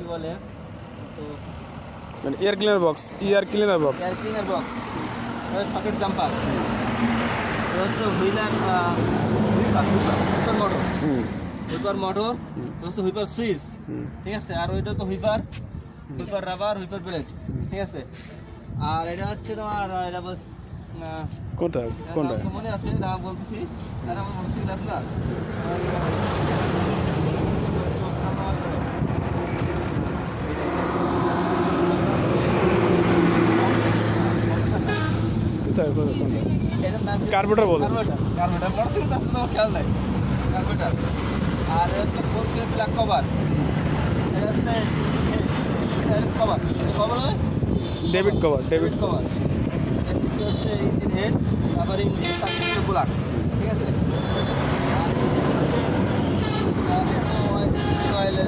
কি বলে তো মানে air cleaner box air cleaner box socket jumper হচ্ছে wheeler wiper motor wiper switch ঠিক আছে। আর ওইটা তো হুইপার রাবার হুইপার প্লেট ঠিক আছে। আর এটা হচ্ছে তোমার এটা কোনটা মনে আছে দাম বলতেছি আর আমার মোটরসাইকেল আছে না কার্বোরেটর বলে কার্বোরেটর মোটরসাইকেল আছে না খেয়াল নাই কার্বোরেটর। আর হচ্ছে ফোর ব্ল্যাক কভার এটা হচ্ছে কভার ডেভিড কভার হচ্ছে ইঞ্জিন হেড তারপরে ইঞ্জিন সার্ভিস ব্লাক ঠিক আছে। অয়েলের